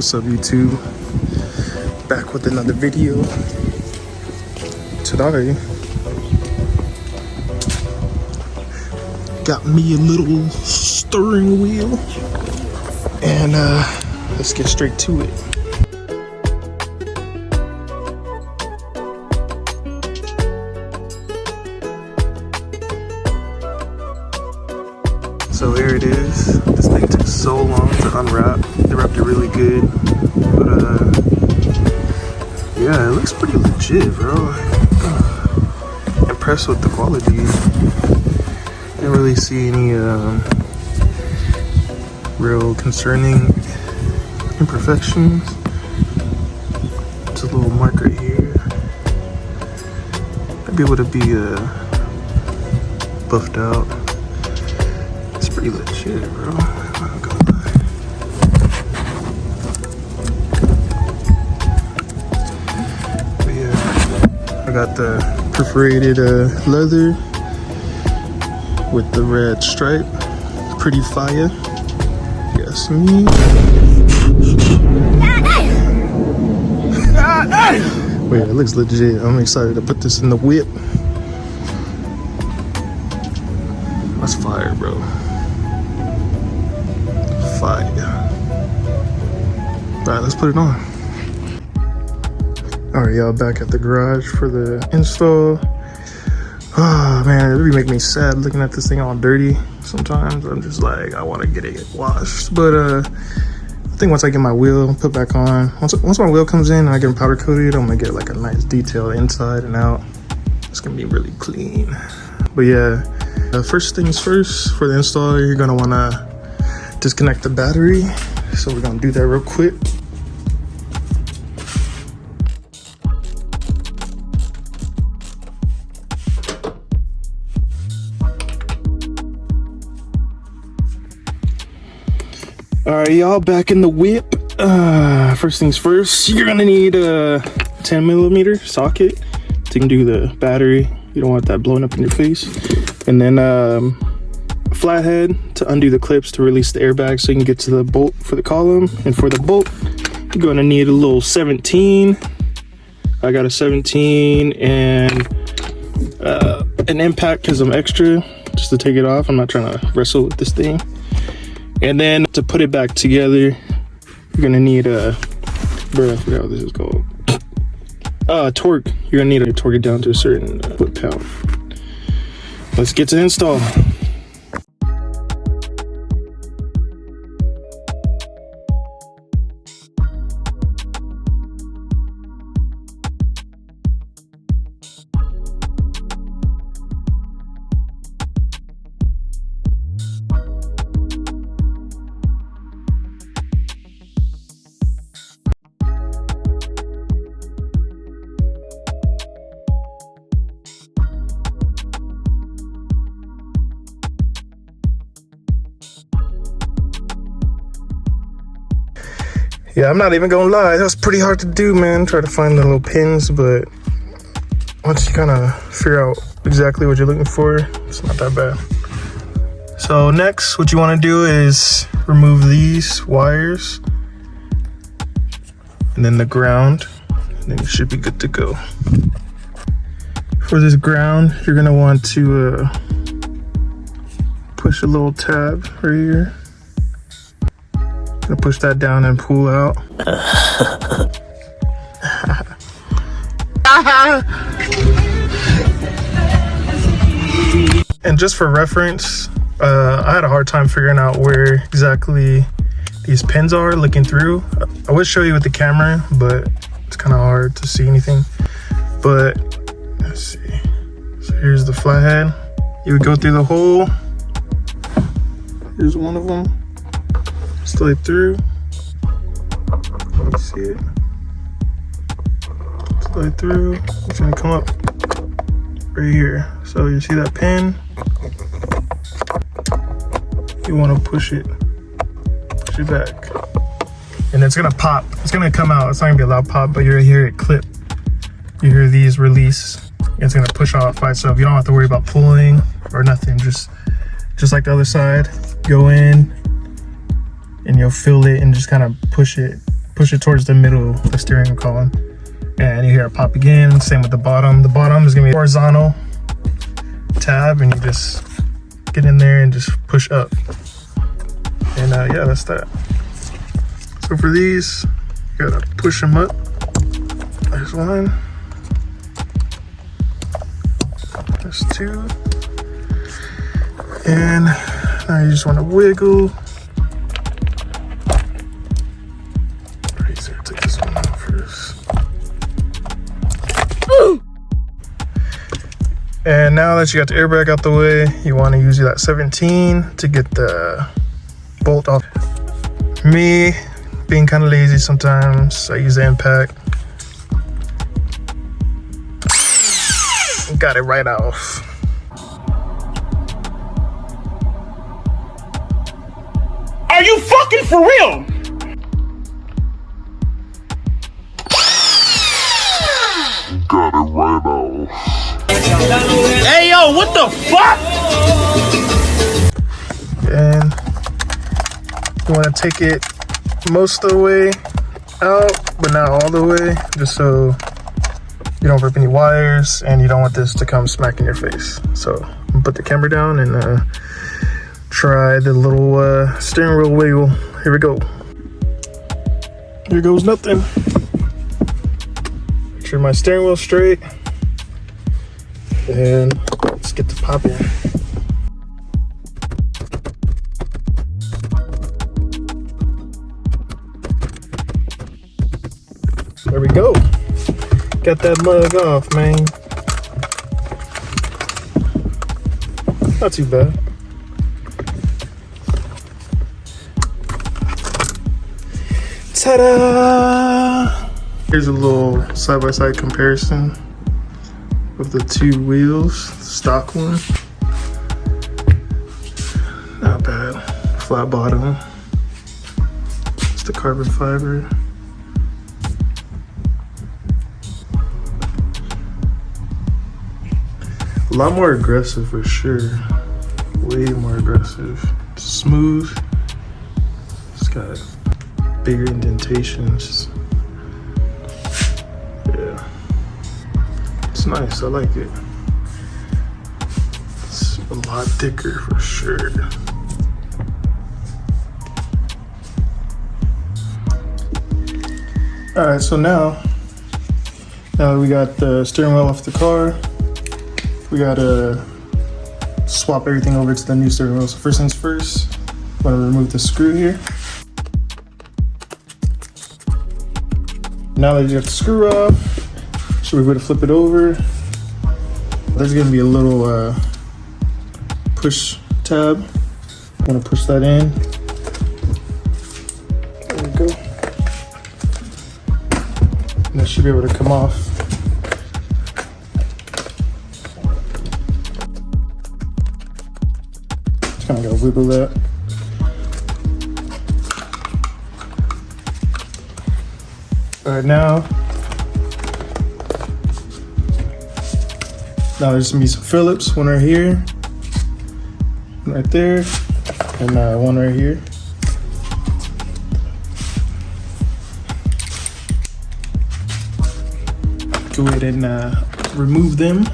What's up, YouTube? Back with another video. Today, got me a little steering wheel, and let's get straight to it. So here it is. This thing took so long to unwrap. They wrapped it really good, but yeah, it looks pretty legit, bro. Impressed with the quality. Didn't really see any real concerning imperfections. It's a little mark right here. I'd be able to be buffed out. It's pretty legit, bro. I'm not gonna lie. But yeah, I got the perforated leather with the red stripe. Pretty fire. Yes, me. Wait, it looks legit. I'm excited to put this in the whip. That's fire, bro. Fire. Alright, let's put it on. Alright, y'all, back at the garage for the install. Oh man, it really make me sad looking at this thing all dirty. Sometimes I'm just like, I want to get it washed. But I think once I get my wheel put back on, once my wheel comes in and I get them powder coated, I'm gonna get like a nice detail inside and out. It's gonna be really clean. But yeah, first things first, for the install, you're gonna wanna disconnect the battery. So we're gonna do that real quick. All right, y'all, back in the whip. First things first, you're gonna need a 10mm socket to do the battery. You don't want that blowing up in your face. And then a flathead to undo the clips to release the airbag so you can get to the bolt for the column. And for the bolt, you're gonna need a little 17. I got a 17 and an impact because I'm extra, just to take it off. I'm not trying to wrestle with this thing. And then to put it back together, you're gonna need a, bro, I forgot what this is called. Torque. You're gonna need to torque it down to a certain foot-pound. Let's get to install. Yeah, I'm not even gonna lie, that was pretty hard to do, man. Try to find the little pins, but once you kind of figure out exactly what you're looking for, it's not that bad. So next, what you want to do is remove these wires and then the ground, and then you should be good to go. For this ground, you're gonna want to push a little tab right here. Gonna push that down and pull out. And just for reference, I had a hard time figuring out where exactly these pins are looking through. I would show you with the camera, but it's kind of hard to see anything. But let's see. So here's the flathead. You would go through the hole. Here's one of them. Slide through. You see it? Slide through. It's gonna come up right here. So you see that pin? You want to push it back, and it's gonna pop. It's gonna come out. It's not gonna be a loud pop, but you're gonna hear it clip. You hear these release. It's gonna push off by itself. You don't have to worry about pulling or nothing. Just like the other side. Go in, and you'll feel it and just kind of push it push it towards the middle of the steering column. And you hear it pop again. Same with the bottom. The bottom is gonna be a horizontal tab, and you just get in there and just push up. And yeah, that's that. So for these, you gotta push them up. There's one. There's two. And now you just wanna wiggle. Take this one out first. And now that you got the airbag out the way, you want to use that 17 to get the bolt off. Me, being kind of lazy sometimes, I use the impact. Got it right off. Are you fucking for real? Got it right off. Hey yo, what the fuck? And you want to take it most of the way out, but not all the way, just so you don't rip any wires and you don't want this to come smack in your face. So I'm gonna put the camera down and try the little steering wheel wiggle. Here we go. Here goes nothing. Make sure my steering wheel's straight. And let's get to popping. There we go. Got that mug off, man. Not too bad. Ta-da! Here's a little side-by-side comparison of the two wheels, the stock one. Not bad. Flat bottom. It's the carbon fiber. A lot more aggressive for sure. Way more aggressive. Smooth. It's got bigger indentations. Yeah. It's nice, I like it. It's a lot thicker for sure. Alright, so now that we got the steering wheel off the car, we gotta swap everything over to the new steering wheel. So first things first, I'm gonna remove the screw here. Now that you got the screw off, should we be able to flip it over? There's gonna be a little push tab. I'm gonna push that in. There we go. And that should be able to come off. Just kind of gotta wiggle that. All right, now there's gonna be some Phillips, one right here, one right there, and one right here. Go ahead and remove them.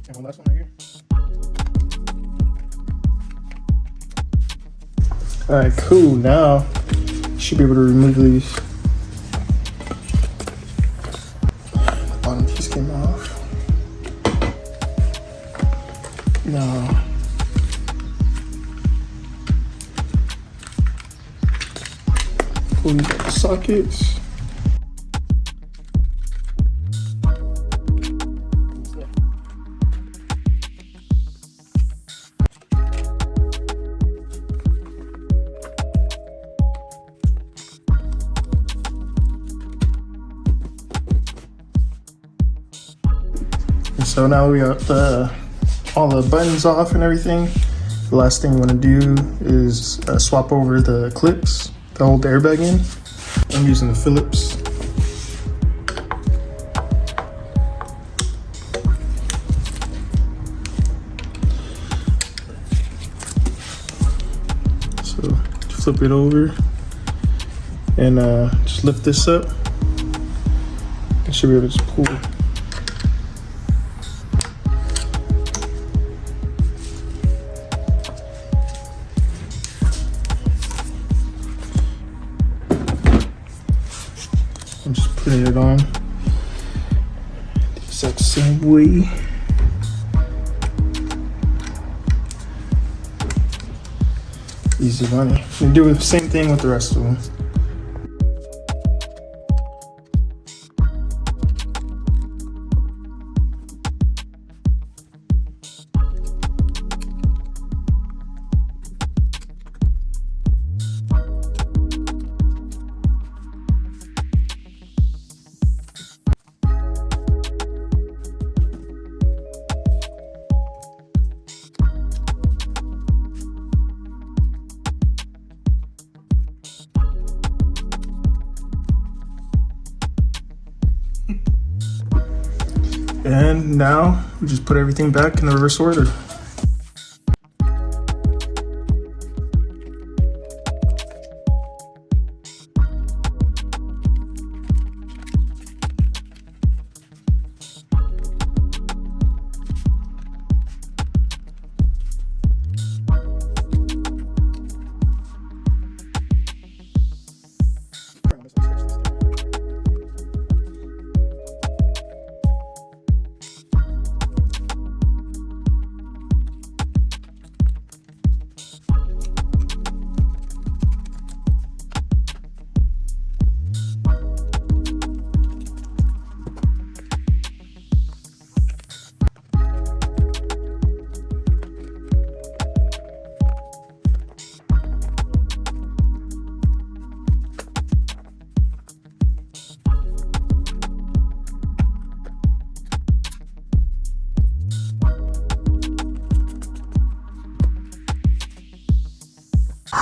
And one last one right here. All right, cool. Now you should be able to remove these. The bottom piece came off. Now pull these out the sockets. So now we got all the buttons off and everything. The last thing you want to do is swap over the clips to hold the airbag in. I'm using the Phillips. So flip it over and just lift this up. I should be able to just pull. I'm just putting it on the exact same way. Easy money. You do the same thing with the rest of them. And now we just put everything back in the reverse order.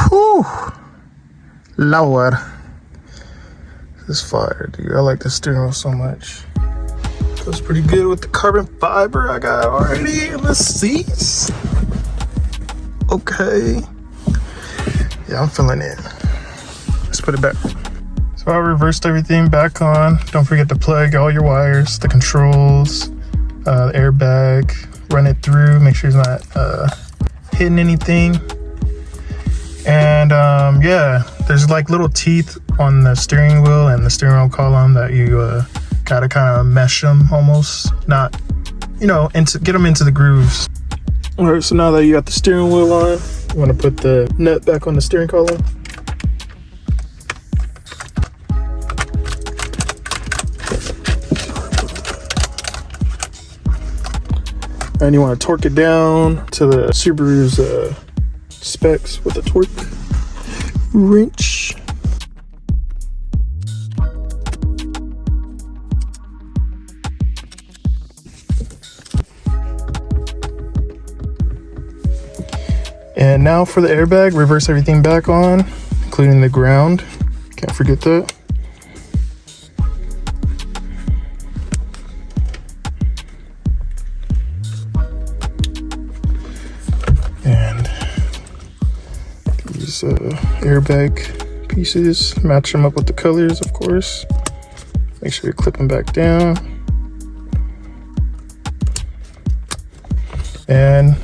Whew, Lord, this is fire, dude. I like the steering wheel so much. Feels pretty good with the carbon fiber I got already in the seats. Okay, yeah, I'm feeling it. Let's put it back. So I reversed everything back on. Don't forget to plug all your wires, the controls, the airbag. Run it through. Make sure it's not hitting anything. And yeah, there's like little teeth on the steering wheel and the steering wheel column that you gotta kind of mesh them almost, not, you know, get them into the grooves. All right, so now that you got the steering wheel on, you want to put the nut back on the steering column. And you want to torque it down to the Subaru's specs with a torque wrench. And now for the airbag, reverse everything back on, including the ground. Can't forget that. And these airbag pieces, match them up with the colors, of course. Make sure you clip them back down. And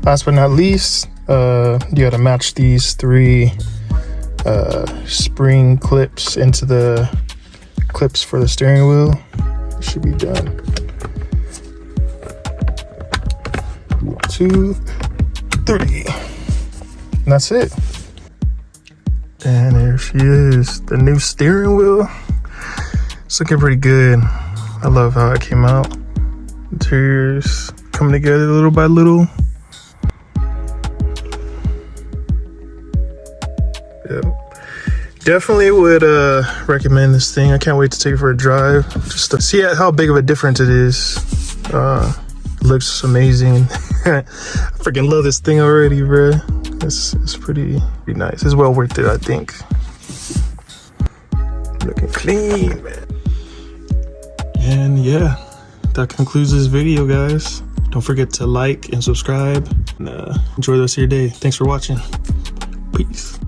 last but not least, you gotta match these three spring clips into the clips for the steering wheel. It should be done. 1, 2, 3. And that's it. And there she is, the new steering wheel. It's looking pretty good. I love how it came out. Interior's coming together little by little. Yeah, definitely would recommend this thing. I can't wait to take it for a drive just to see how big of a difference it is. It looks amazing. I freaking love this thing already, bro. It's pretty nice. It's well worth it, I think. Looking clean, man. And yeah, that concludes this video, guys. Don't forget to like and subscribe, and enjoy the rest of your day. Thanks for watching. Peace.